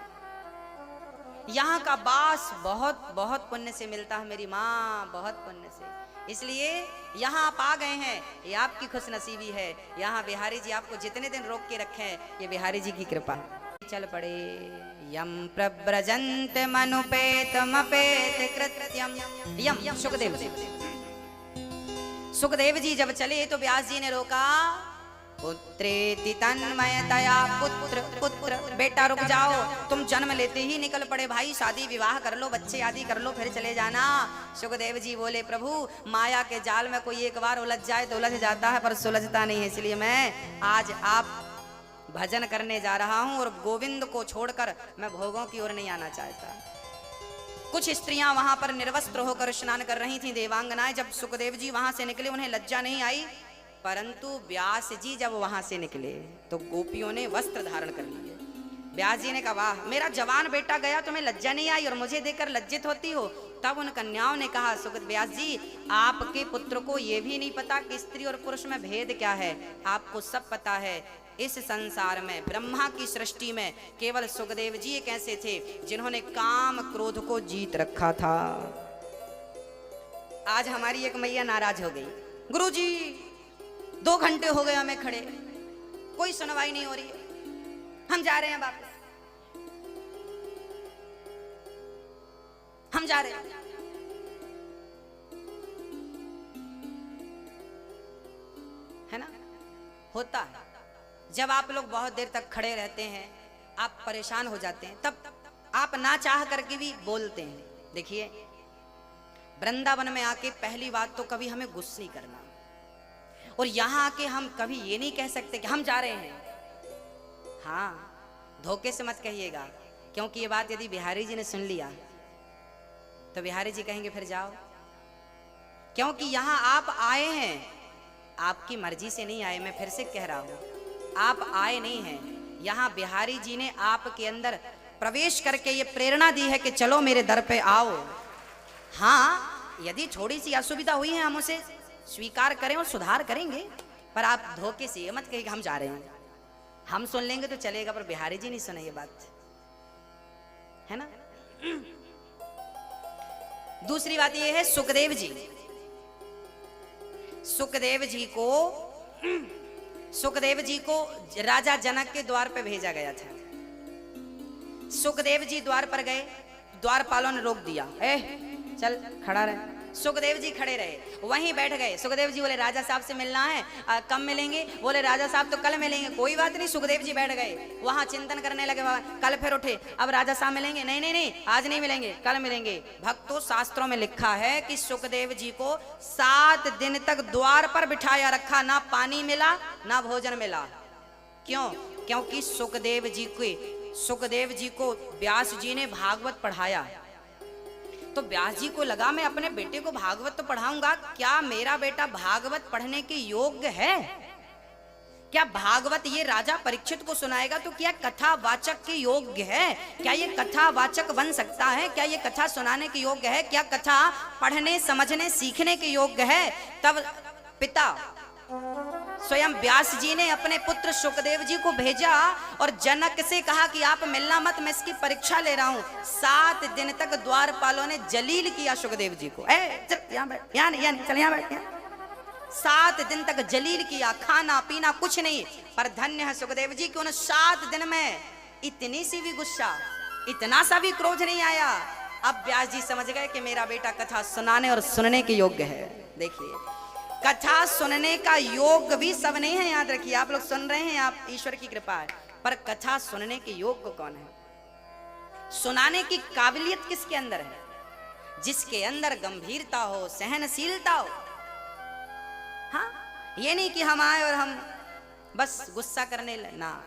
यहाँ का बास बहुत बहुत पुण्य से मिलता है मेरी माँ, बहुत पुण्य से। इसलिए यहाँ आप आ गए हैं, ये आपकी खुशनसीबी है। यहाँ बिहारी जी आपको जितने दिन रोक के रखे हैं, ये बिहारी जी की कृपा। चल पड़े। यम प्रव्रजंत मनुपेत मपेत कृत्यम। यम सुखदेव जी, सुखदेव जी जब चले तो व्यास जी ने रोका। पुत्रेति तन्मयतया, पुत्र पुत्र, बेटा रुक जाओ, तुम जन्म लेते ही निकल पड़े भाई, शादी विवाह कर लो, बच्चे आदि कर लो, फिर चले जाना। सुखदेव जी बोले, प्रभु माया के जाल में कोई एक बार उलझ जाए तो उलझ जाता है, पर सुलझता नहीं है। इसलिए मैं आज आप भजन करने जा रहा हूं और गोविंद को छोड़कर मैं भोगों की ओर नहीं आना चाहता। कुछ स्त्रियां वहां पर निर्वस्त्र होकर स्नान कर रही थी, देवांगनाएं। जब सुखदेव जी वहां से निकले उन्हें लज्जा नहीं आई, परंतु व्यास जी जब वहां से निकले तो गोपियों ने वस्त्र धारण कर लिए। व्यास जी ने कहा, वाह मेरा जवान बेटा गया, तुम्हें लज्जा नहीं आई और मुझे देखकर लज्जित होती हो। तब उन कन्याओं ने कहा, सुखद व्यास जी आपके पुत्र को यह भी नहीं पता कि स्त्री और पुरुष में भेद क्या है, आपको सब पता है। इस संसार में ब्रह्मा की सृष्टि में केवल सुखदेव जी एक ऐसे थे जिन्होंने काम क्रोध को जीत रखा था। आज हमारी एक मैया नाराज हो गई, गुरुजी 2 घंटे हो गए हमें खड़े, कोई सुनवाई नहीं हो रही है, हम जा रहे हैं वापस, हम जा रहे हैं। है ना, होता है जब आप लोग बहुत देर तक खड़े रहते हैं, आप परेशान हो जाते हैं, तब आप ना चाह करके भी बोलते हैं। देखिए वृंदावन में आके पहली बात तो कभी हमें गुस्सा नहीं करना, और यहां आके हम कभी ये नहीं कह सकते कि हम जा रहे हैं। हाँ, धोखे से मत कहिएगा, क्योंकि ये बात यदि बिहारी जी ने सुन लिया तो बिहारी जी कहेंगे फिर जाओ, क्योंकि यहां आप आए हैं, आपकी मर्जी से नहीं आए। मैं फिर से कह रहा हूं, आप आए नहीं हैं, यहां बिहारी जी ने आपके अंदर प्रवेश करके ये प्रेरणा दी है कि चलो मेरे दर पे आओ। हाँ, यदि थोड़ी सी असुविधा हुई है हम उसे स्वीकार करें और सुधार करेंगे, पर आप धोखे से ये मत कहिए कि हम जा रहे हैं। हम सुन लेंगे तो चलेगा, पर बिहारी जी नहीं सुने ये बात, है ना। दूसरी बात ये है, सुखदेव जी को राजा जनक के द्वार पे भेजा गया था। सुखदेव जी द्वार पर गए, द्वारपालों ने रोक दिया, चल खड़ा रहे। सुखदेव जी खड़े रहे, वहीं बैठ गए। सुखदेव जी बोले राजा साहब से मिलना है, कब मिलेंगे? बोले राजा साहब तो कल मिलेंगे। कोई बात नहीं, सुखदेव जी बैठ गए, वहां चिंतन करने लगे। कल फिर उठे, अब राजा साहब मिलेंगे? नहीं नहीं नहीं, आज नहीं मिलेंगे, कल मिलेंगे। भक्तों, शास्त्रों में लिखा है कि सुखदेव जी को 7 दिन तक द्वार पर बिठाया रखा, ना पानी मिला ना भोजन मिला। क्यों? क्योंकि सुखदेव जी को व्यास जी ने भागवत पढ़ाया, तो व्यास जी को लगा मैं अपने बेटे को भागवत तो पढ़ाऊंगा, क्या मेरा बेटा भागवत पढ़ने के योग्य है? क्या भागवत ये राजा परीक्षित को सुनाएगा तो क्या कथावाचक के योग्य है? क्या ये कथावाचक बन सकता है? क्या ये कथा सुनाने के योग्य है? क्या कथा पढ़ने समझने सीखने के योग्य है? तब पिता स्वयं व्यास जी ने अपने पुत्र सुखदेव जी को भेजा और जनक से कहा कि आप मिलना मत, मैं इसकी परीक्षा ले रहा हूं। 7 दिन तक द्वारपालों ने जलील किया सुखदेव जी को, चल यहाँ बैठ, यहाँ नहीं, चल यहाँ बैठ। 7 दिन तक जलील किया, खाना पीना कुछ नहीं। पर धन्य है सुखदेव जी कि उन 7 दिन में इतनी सी भी गुस्सा, इतना सा भी क्रोध नहीं आया। अब व्यास जी समझ गए कि मेरा बेटा कथा सुनाने और सुनने के योग्य है। देखिए, कथा सुनने का योग भी सब नहीं है, याद रखिए। आप लोग सुन रहे हैं, आप ईश्वर की कृपा है, पर कथा सुनने के योग्य कौन है? सुनाने की काबिलियत किसके अंदर है? जिसके अंदर गंभीरता हो, सहनशीलता हो। हाँ, ये नहीं कि हम आए और हम बस गुस्सा करने लगना।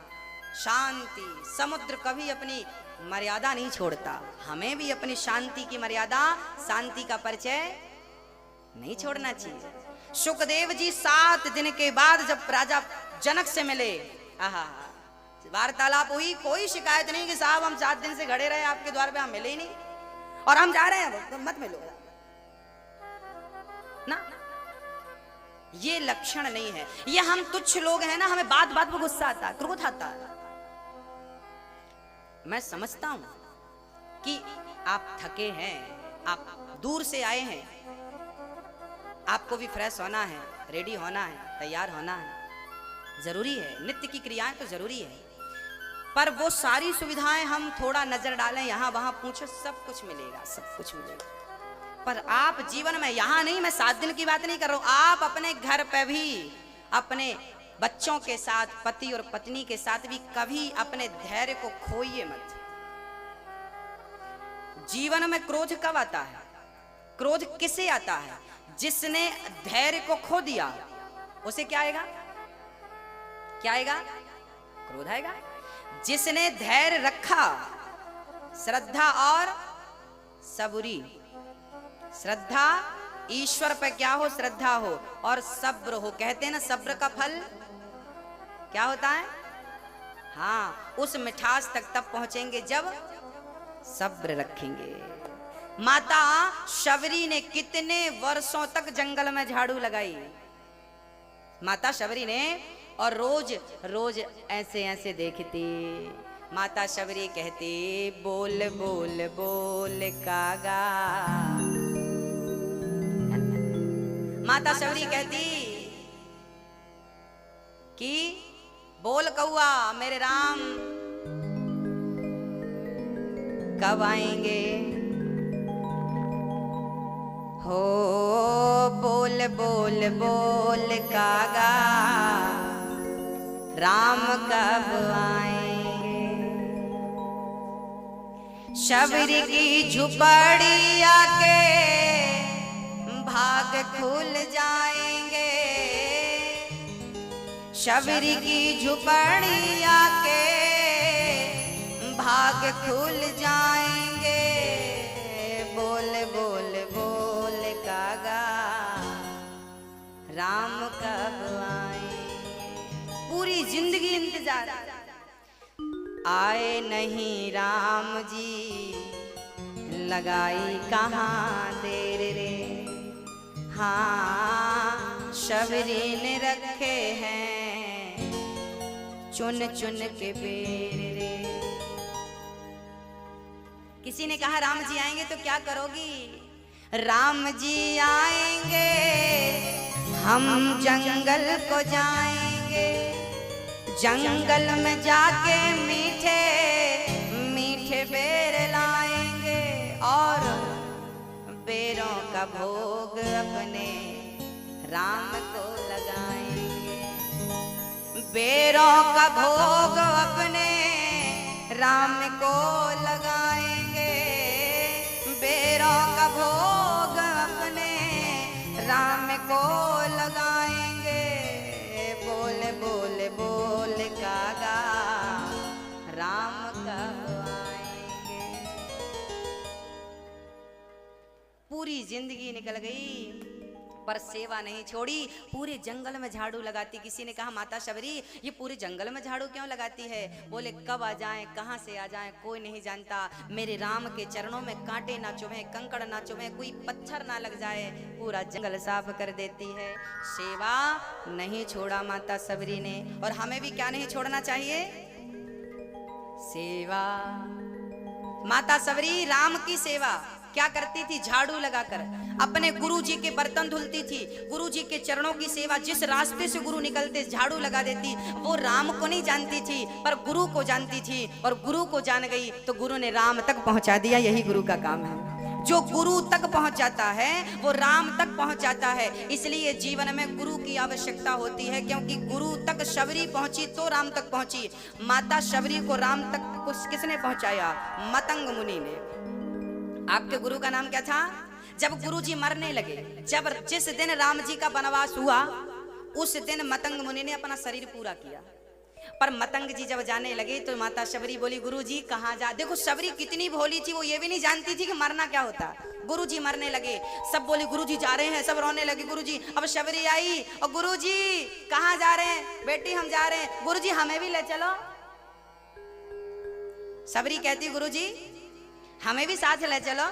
शांति, समुद्र कभी अपनी मर्यादा नहीं छोड़ता, हमें भी अपनी शांति की मर्यादा, शांति का परिचय नहीं छोड़ना चाहिए। सुखदेव जी 7 दिन के बाद जब राजा जनक से मिले, वार्तालाप हुई, कोई शिकायत नहीं कि साहब हम 7 दिन से खड़े रहे आपके द्वार पे, हम मिले ही नहीं और हम जा रहे हैं, तो मत मिलो ना। ये लक्षण नहीं है, ये हम तुच्छ लोग हैं ना, हमें बात बात पर गुस्सा आता है, क्रोध आता है। मैं समझता हूं कि आप थके हैं, आप दूर से आए हैं, आपको भी फ्रेश होना है, रेडी होना है, तैयार होना है, जरूरी है। नित्य की क्रियाएं तो जरूरी है, पर वो सारी सुविधाएं हम थोड़ा नजर डालें, यहां वहां पूछो, सब कुछ मिलेगा, सब कुछ मिलेगा। पर आप जीवन में, यहां नहीं, मैं 7 दिन की बात नहीं कर रहा हूं, आप अपने घर पे भी अपने बच्चों के साथ, पति और पत्नी के साथ भी कभी अपने धैर्य को खोइए मत। जीवन में क्रोध कब आता है? क्रोध किसे आता है? जिसने धैर्य को खो दिया, उसे क्या आएगा? क्या आएगा? क्रोध आएगा। जिसने धैर्य रखा, श्रद्धा और सबूरी, श्रद्धा ईश्वर पर क्या हो? श्रद्धा हो और सब्र हो। कहते हैं ना, सब्र का फल क्या होता है? हाँ, उस मिठास तक तब पहुंचेंगे जब सब्र रखेंगे। माता शबरी ने कितने वर्षों तक जंगल में झाड़ू लगाई, माता शबरी ने, और रोज रोज ऐसे ऐसे देखती। माता शबरी कहती, बोल बोल बोल कागा। माता शबरी कहती कि बोल कौआ मेरे राम कब आएंगे। हो बोल बोल बोल कागा राम कब आएंगे। शबरी की झुपड़ी आके भाग खुल जाएंगे। शबरी की झुपड़ी आके भाग खुल जाएंगे। बोल बोल बोल कागा राम कब आएंगे। पूरी जिंदगी इंतजार, आए नहीं राम जी लगाई कहाँ देर रे। हाँ शबरी ने रखे हैं चुन चुन के पेड़ रे। किसी ने कहा राम जी आएंगे तो क्या करोगी। राम जी आएंगे हम जंगल को जाएंगे। जंगल में जाके मीठे मीठे बेर लाएंगे और बेरों का भोग अपने राम को लगाएंगे। बेरों का भोग अपने राम को लगाएंगे। बेरों का भोग अपने राम को लगाएंगे। बोल बोल बोल कागा राम कब आएंगे। पूरी जिंदगी निकल गई पर सेवा नहीं छोड़ी। पूरे जंगल में झाड़ू लगाती। किसी ने कहा माता शबरी ये पूरे जंगल में झाड़ू क्यों लगाती है। बोले कब आ जाएं कहाँ से आ जाएं कोई नहीं जानता। मेरे राम के चरणों में कांटे ना चुभे कंकड़ ना चुभे कोई पत्थर ना लग जाए पूरा जंगल साफ कर देती है। सेवा नहीं छोड़ा माता शबरी ने। और हमें भी क्या नहीं छोड़ना चाहिए, सेवा। माता शबरी राम की सेवा क्या करती थी, झाड़ू लगाकर अपने गुरुजी के बर्तन धुलती थी। गुरुजी के चरणों की सेवा, जिस रास्ते से गुरु निकलते झाड़ू लगा देती। वो राम को नहीं जानती थी पर गुरु को जानती थी और गुरु को जान गई तो गुरु ने राम तक पहुंचा दिया। यही गुरु का काम है। जो गुरु तक पहुंच जाता है वो राम तक पहुंच जाता है। इसलिए जीवन में गुरु की आवश्यकता होती है क्योंकि गुरु तक शबरी पहुंची तो राम तक पहुंची। माता शबरी को राम तक किसने पहुंचाया, मतंग मुनि ने। आपके गुरु का नाम क्या था। जब गुरुजी मरने लगे, जिस दिन राम जी का वनवास हुआ उस दिन मतंग मुनि ने अपना शरीर पूरा किया। पर मतंग जी जब जाने लगे तो माता शबरी बोली गुरुजी कहाँ जा। देखो शबरी कितनी भोली थी, वो ये भी नहीं जानती थी कि मरना क्या होता। गुरुजी मरने लगे, सब बोले गुरुजी जा रहे हैं, सब रोने लगे गुरुजी। अब शबरी आई और गुरुजी कहाँ जा रहे हैं। बेटी हम जा रहे हैं। गुरुजी हमें भी ले चलो। शबरी कहती गुरुजी हमें भी साथ ले चलो।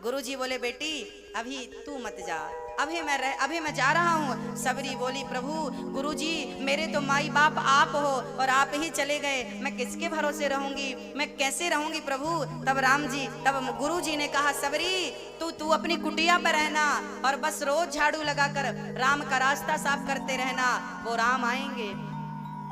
गुरुजी बोले बेटी अभी तू मत जा, अभी मैं जा रहा हूँ। शबरी बोली प्रभु गुरुजी मेरे तो माई बाप आप हो और आप ही चले गए, मैं किसके भरोसे रहूंगी, मैं कैसे रहूंगी प्रभु। तब गुरुजी ने कहा शबरी तू अपनी कुटिया पर रहना और बस रोज झाड़ू लगाकर राम का रास्ता साफ करते रहना, वो राम आएंगे।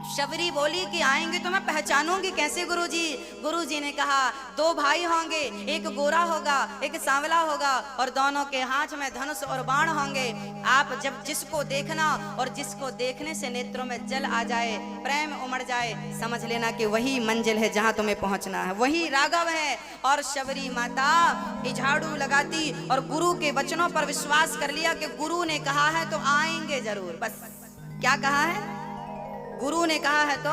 शबरी बोली कि आएंगे तो मैं पहचानूंगी कैसे गुरुजी। गुरुजी ने कहा दो भाई होंगे, एक गोरा होगा एक सांवला होगा और दोनों के हाथ में धनुष और बाण होंगे। आप जब जिसको देखना और जिसको देखने से नेत्रों में जल आ जाए, प्रेम उमड़ जाए, समझ लेना कि वही मंजिल है जहां तुम्हें पहुंचना है, वही राघव है। और शबरी माता झाड़ू लगाती और गुरु के वचनों पर विश्वास कर लिया कि गुरु ने कहा है तो आएंगे जरूर। बस क्या कहा है, गुरु ने कहा है तो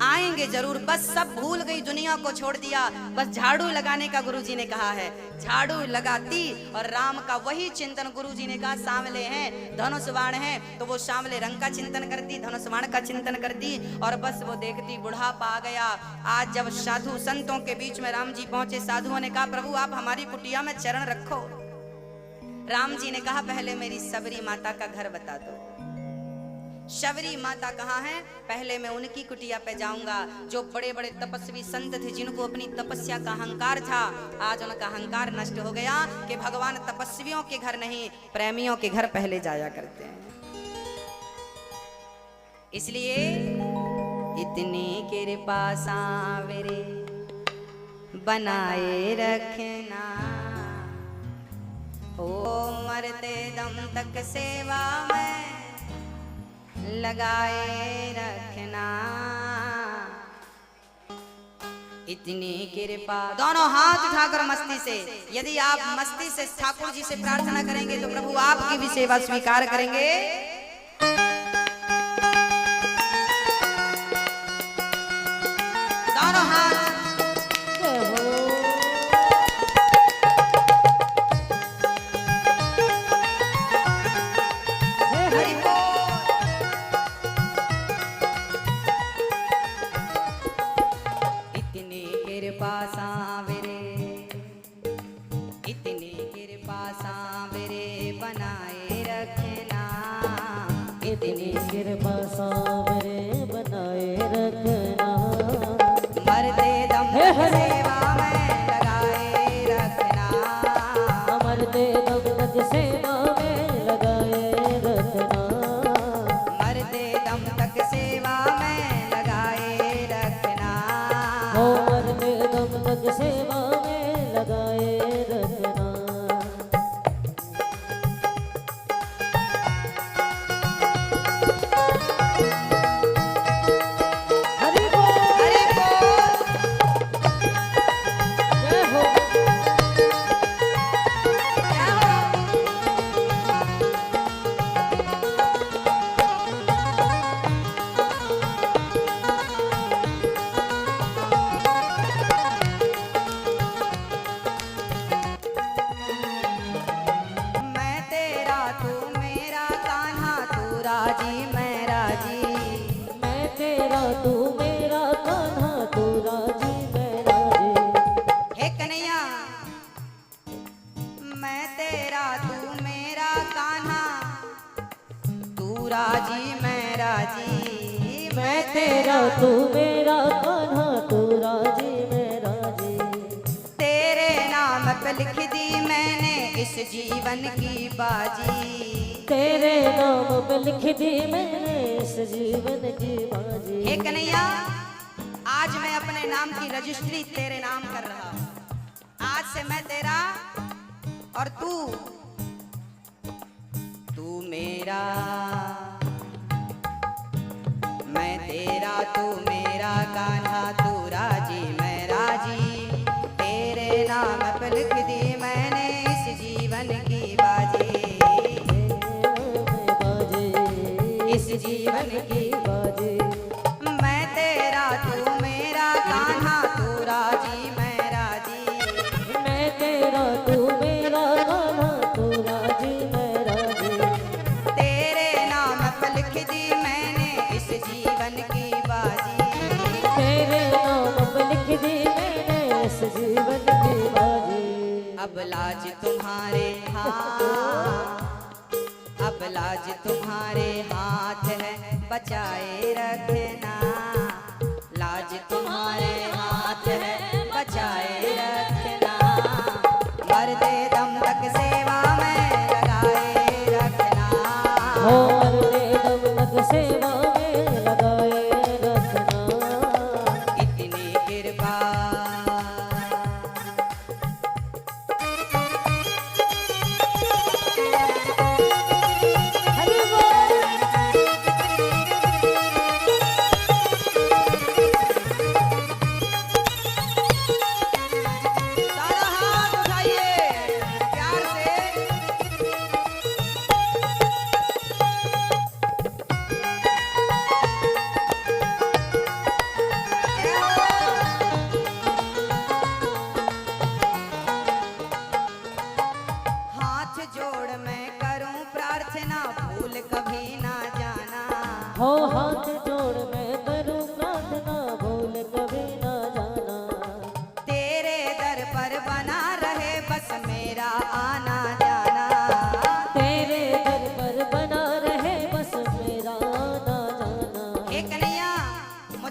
आएंगे जरूर। बस सब भूल गई, दुनिया को छोड़ दिया, बस झाड़ू लगाने का गुरुजी ने कहा है। झाड़ू लगाती और राम का वही चिंतन। गुरुजी ने कहा सांवले हैं धनुष बाण है तो वो सांवले रंग का चिंतन करती, धनुष बाण का चिंतन करती और बस वो देखती बुढ़ापा आ गया। आज जब साधु संतों के बीच में राम जी पहुंचे, साधुओं ने कहा प्रभु आप हमारी कुटिया में चरण रखो। राम जी ने कहा पहले मेरी शबरी माता का घर बता दो। शबरी माता कहाँ है? पहले मैं उनकी कुटिया पे जाऊंगा जो बड़े बड़े तपस्वी संत थे, जिनको अपनी तपस्या का अहंकार था। आज उनका अहंकार नष्ट हो गया कि भगवान तपस्वियों के घर नहीं, प्रेमियों के घर पहले जाया करते हैं। इसलिए इतनी कृपा सांवरे बनाए रखना, ओ मरते दम तक सेवा में लगाए रखना। इतनी कृपा, दोनों हाथ उठाकर मस्ती से, यदि आप मस्ती से ठाकुर जी से प्रार्थना करेंगे तो प्रभु आपकी भी सेवा स्वीकार करेंगे। दोनों हाथ इतनी कृपा सांवरे बनाए रखना, मरते दम तक सेवा में लगाए रखना, मरते दम तक सेवा में लगाए रखना, मरते दम तक सेवा में लगाए रखना, हो मरते दम तक सेवा में लगाए रखना। तू मेरा कान्हा तू राजी मैं राजी। हे कन्हैया, मैं तेरा तू मेरा कान्हा, तू राजी मैं राजी। मैं तेरा तू मेरा कान्हा तू राजी मैं राजी। तेरे नाम पे लिख दी मैंने इस जीवन की बाजी, तेरे नाम पे लिख दी मैंने इस जीवन की बाजी। हे कन्हैया, आज मैं अपने नाम की रजिस्ट्री तेरे नाम कर रहा हूँ। आज से मैं तेरा और तू मेरा, मैं तेरा तू मेरा कान्हा तू राजी मैं राजी। तेरे नाम पे लिख दी मैंने इस जीवन की बाजी, इस जीवन की बाजी। मैं तेरा तू मेरा कान्हा तू राजी मैं राजी। मैं तेरा तू मेरा कान्हा तू राजी मैं राजी। तेरे नाम पे लिख दी मैंने इस जीवन की बाजी, तेरे नाम पे लिख दी मैंने इस जीवन की बाजी। अब लाज तुम्हारे हाथ, अब लाज तुम्हारे हाथ है बचाए रखना, लाज तुम्हारे हाथ है बचाए रखना। मरते दम तक सेवा में लगाए रखना, हो मरते दम तक सेवा में लगाए रखना। इतनी कृपा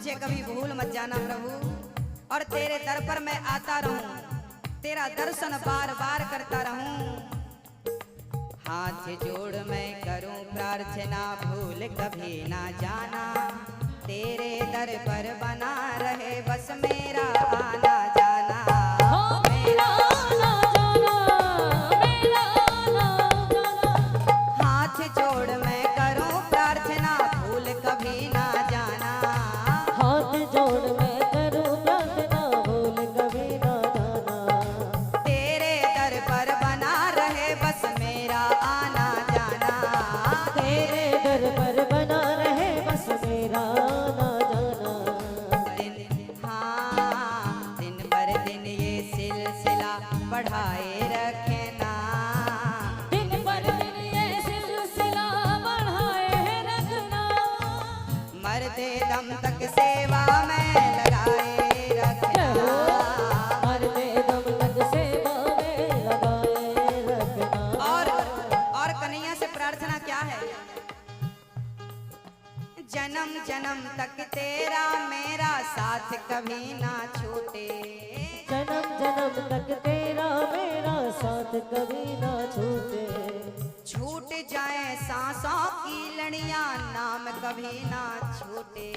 मुझे कभी भूल मत जाना प्रभु, और तेरे दर पर मैं आता रहूं, तेरा दर्शन बार बार करता रहूं। हाथ जोड़ मैं करूं प्रार्थना, भूल कभी ना जाना, तेरे दर पर बना रहे बस मेरा आना जाना। हो मेरा आना जाना, मेरा आना जाना। हाथ जोड़ मैं करूं प्रार्थना, भूल कभी ना जाना। हाथ जोड़ मैं करूं प्रार्थना, भूल कभी ना जाना। तेरे दर पर बना रहे बस मेरा आना जाना। तेरे दर पर बना रहे बस मेरा आना जाना। दिन पर दिन ये सिलसिला बढ़ाए रखना, दिन पर दिन ये सिलसिला बढ़ाए रखना। मरते दम तक सेवा में लगाए रखना। मरते दम तक सेवा में लगाए रखना। और कन्हैया से प्रार्थना क्या है? जन्म जन्म तक तेरा मेरा साथ कभी ना छूटे। जन्म जन्म तक तेरा मेरा साथ कभी ना छूटे। छूट जाए सांसों की लड़ियां, नाम कभी ना छूटे।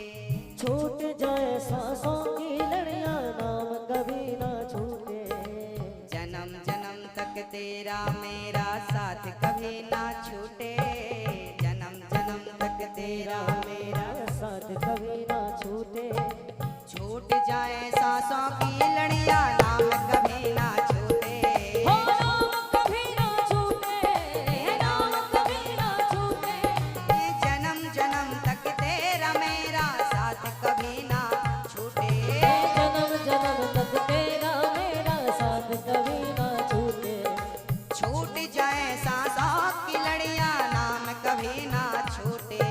छूट जाए सांसों की लड़ियां, नाम कभी ना छूटे। जन्म जन्म तक तेरा मेरा साथ कभी ना छूटे। जन्म जन्म तक तेरा मेरा साथ कभी ना छूटे। छूट जाए सांसों की लड़ियां, नाम कभी ना छूटे। हो नाम कभी ना छूटे, नाम कभी ना छूटे। जन्म जन्म तक तेरा मेरा साथ कभी ना छूटे। जन्म जन्म तक तेरा मेरा साथ कभी ना छूटे। छूट जाए सांसों की लड़ियां, नाम कभी ना छूटे।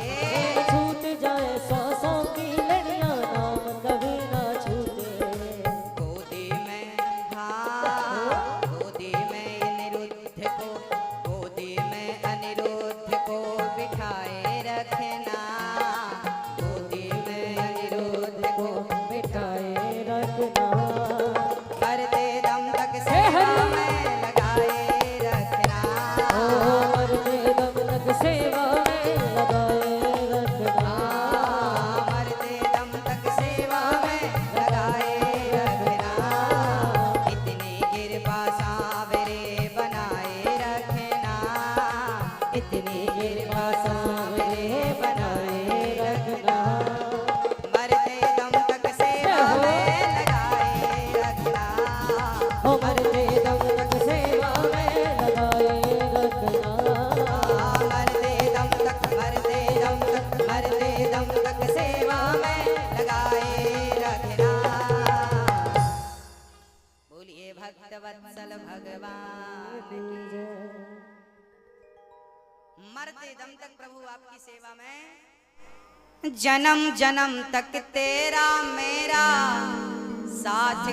छूट जाए सांसों की लड़ियां, नाम कभी ना छूटे। गोदी में गोदी में अनिरुद्ध को, गोदी में अनिरुद्ध को बिठाए रखना। गोदी में अनिरुद्ध को बिठाए रखना। मरते दम तक सेवा में लगाए रखना। ओ मरते दम तक सेवा में लगाए रखना। मरते दम तक सेवा में लगाए रखना। इतनी कृपा सांवरे बनाए रखना। इतनी कृपा सांवरे बनाए रखना। मरते दम तक सेवा में लगाए रखना। ओ मरते दम तक सेवा में लगाए रखना। मरते दम तक, मरते दम तक, मरते दम तक सेवा में लगाए रखना। बोलिए भक्त वत्सल भगवान की। मरते दम तक प्रभु आपकी सेवा में, जन्म जन्म तक तेरा मेरा साथ